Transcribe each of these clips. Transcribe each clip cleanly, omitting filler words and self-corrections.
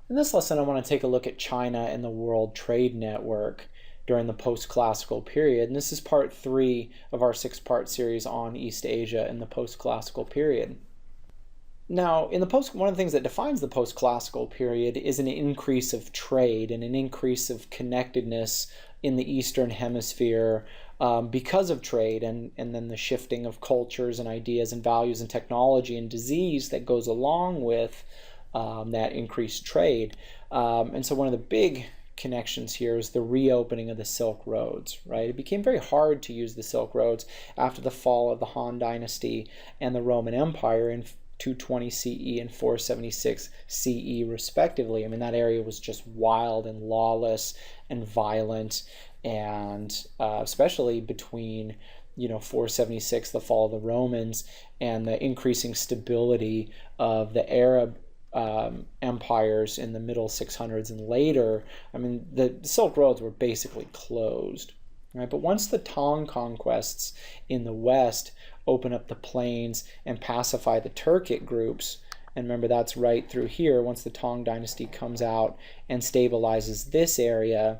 In this lesson, I want to take a look at China and the World Trade Network during the post-classical period. And this is part 3 of our 6-part series on East Asia in the post-classical period. Now, one of the things that defines the post-classical period is an increase of trade and an increase of connectedness in the Eastern Hemisphere because of trade and then the shifting of cultures and ideas and values and technology and disease that goes along with that increased trade. And so one of the big connections here is the reopening of the Silk Roads, right? It became very hard to use the Silk Roads after the fall of the Han Dynasty and the Roman Empire in 220 CE and 476 CE respectively. I mean, that area was just wild and lawless and violent, and especially between 476, the fall of the Romans, and the increasing stability of the Arab empires in the middle 600s and later. I mean, the Silk Roads were basically closed. Right? But once the Tang conquests in the west open up the plains and pacify the Turkic groups, and remember that's right through here, once the Tang dynasty comes out and stabilizes this area,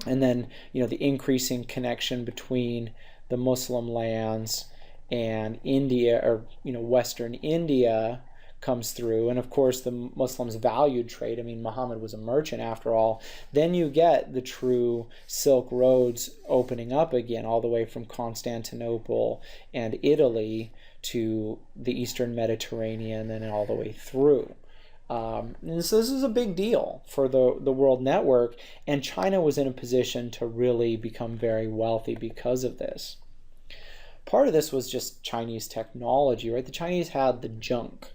and then the increasing connection between the Muslim lands and India, or Western India, comes through, and of course the Muslims valued trade. I mean, Muhammad was a merchant after all. Then you get the true Silk Roads opening up again, all the way from Constantinople and Italy to the Eastern Mediterranean and all the way through. And so this is a big deal for the world network, and China was in a position to really become very wealthy because of this. Part of this was just Chinese technology, right? The Chinese had the junk,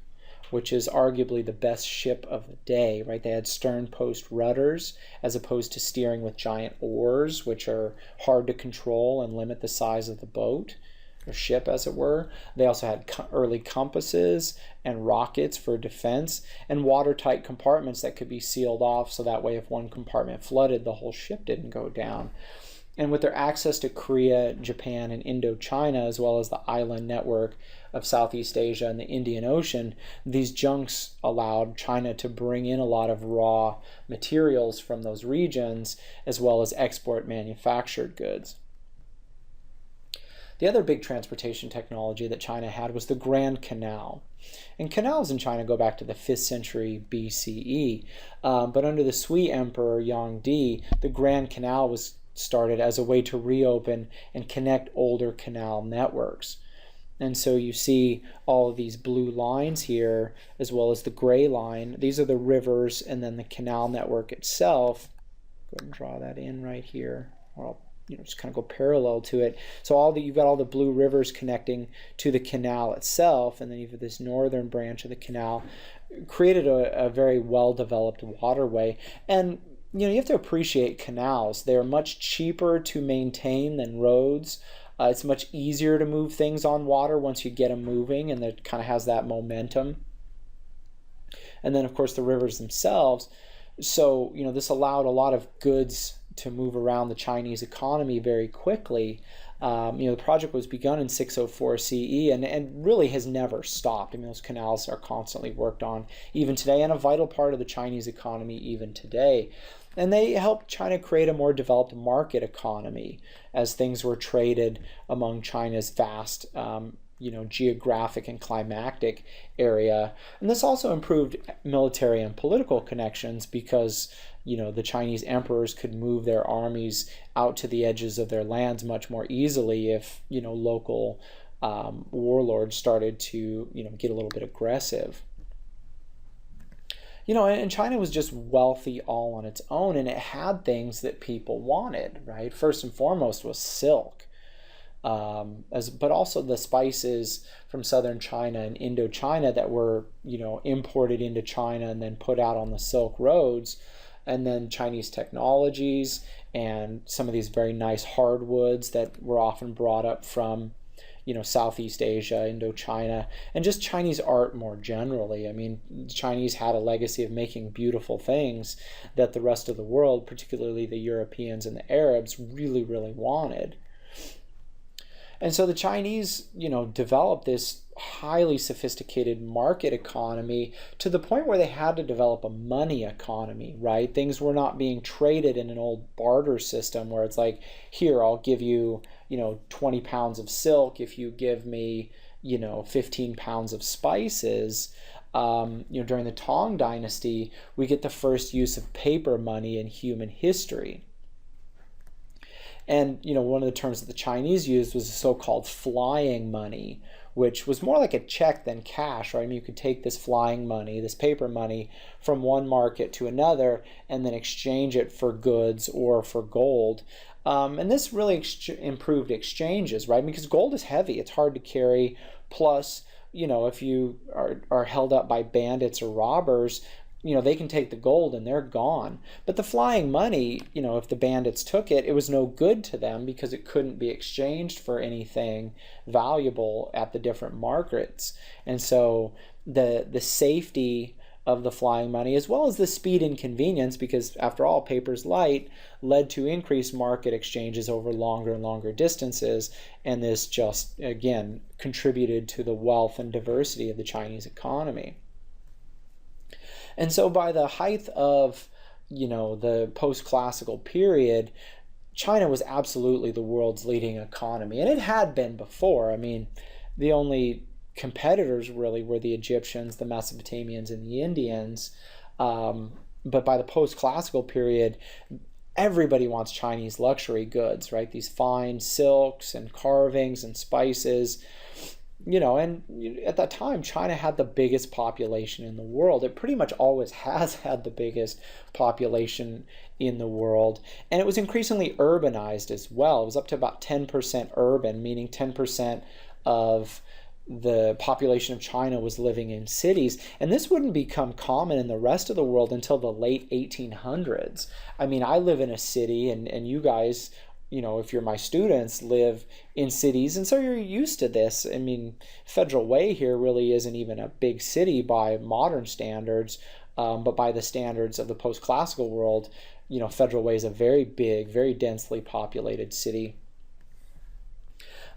which is arguably the best ship of the day, right? They had sternpost rudders as opposed to steering with giant oars, which are hard to control and limit the size of the boat, or ship as it were. They also had early compasses and rockets for defense, and watertight compartments that could be sealed off, so that way if one compartment flooded, the whole ship didn't go down. And with their access to Korea, Japan, and Indochina, as well as the island network of Southeast Asia and the Indian Ocean, these junks allowed China to bring in a lot of raw materials from those regions, as well as export manufactured goods. The other big transportation technology that China had was the Grand Canal. And canals in China go back to the 5th century BCE, but under the Sui Emperor Yangdi, the Grand Canal was started as a way to reopen and connect older canal networks. And so you see all of these blue lines here, as well as the gray line. These are the rivers and then the canal network itself. Go ahead and draw that in right here. Or I'll just kind of go parallel to it. So you've got all the blue rivers connecting to the canal itself, and then you've got this northern branch of the canal, created a very well-developed waterway. And you have to appreciate canals. They're much cheaper to maintain than roads. It's much easier to move things on water once you get them moving, and it kind of has that momentum. And then, of course, the rivers themselves. So, this allowed a lot of goods to move around the Chinese economy very quickly. The project was begun in 604 CE and really has never stopped. I mean, those canals are constantly worked on even today, and a vital part of the Chinese economy even today. And they helped China create a more developed market economy as things were traded among China's vast geographic and climatic area. And this also improved military and political connections because the Chinese emperors could move their armies out to the edges of their lands much more easily if local warlords started to get a little bit aggressive. And China was just wealthy all on its own, and it had things that people wanted, right? First and foremost was silk, but also the spices from southern China and Indochina that were, imported into China and then put out on the Silk Roads, and then Chinese technologies and some of these very nice hardwoods that were often brought up from Southeast Asia, Indochina, and just Chinese art more generally. I mean, the Chinese had a legacy of making beautiful things that the rest of the world, particularly the Europeans and the Arabs, really, really wanted. And so the Chinese, developed this highly sophisticated market economy to the point where they had to develop a money economy, right? Things were not being traded in an old barter system where it's like, here, I'll give you, 20 pounds of silk if you give me, 15 pounds of spices. During the Tang Dynasty, we get the first use of paper money in human history. And, one of the terms that the Chinese used was the so-called flying money, which was more like a check than cash, right? I mean, you could take this flying money, this paper money, from one market to another and then exchange it for goods or for gold. And this really improved exchanges, right? Because gold is heavy, it's hard to carry. Plus, if you are held up by bandits or robbers, they can take the gold and they're gone. But the flying money, if the bandits took it, it was no good to them because it couldn't be exchanged for anything valuable at the different markets. And so the safety of the flying money, as well as the speed and convenience, because after all, paper's light, led to increased market exchanges over longer and longer distances. And this just, again, contributed to the wealth and diversity of the Chinese economy. And so by the height of, the post-classical period, China was absolutely the world's leading economy. And it had been before. I mean, the only competitors really were the Egyptians, the Mesopotamians, and the Indians. But by the post-classical period, everybody wants Chinese luxury goods, right? These fine silks and carvings and spices. And at that time, China had the biggest population in the world. It pretty much always has had the biggest population in the world. And it was increasingly urbanized as well. It was up to about 10% urban, meaning 10% of the population of China was living in cities. And this wouldn't become common in the rest of the world until the late 1800s. I mean, I live in a city, and you guys, if you're my students, live in cities, and so you're used to this. I mean, Federal Way here really isn't even a big city by modern standards, but by the standards of the post-classical world, Federal Way is a very big, very densely populated city.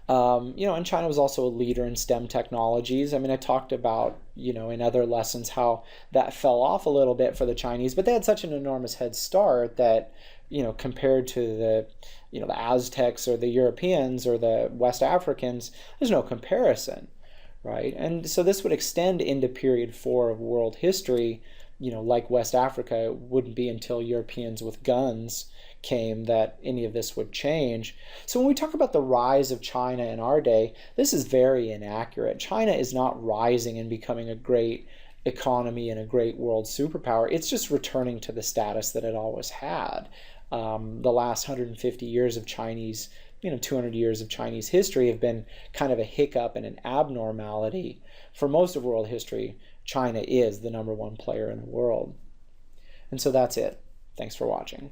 And China was also a leader in STEM technologies. I mean, I talked about, in other lessons how that fell off a little bit for the Chinese, but they had such an enormous head start that, compared to the Aztecs or the Europeans or the West Africans, there's no comparison, right? And so this would extend into period 4 of world history. Like West Africa, it wouldn't be until Europeans with guns came that any of this would change. So when we talk about the rise of China in our day, this is very inaccurate. China is not rising and becoming a great economy and a great world superpower. It's just returning to the status that it always had. The last 150 years of Chinese, 200 years of Chinese history have been kind of a hiccup and an abnormality. For most of world history, China is the #1 player in the world. And so that's it. Thanks for watching.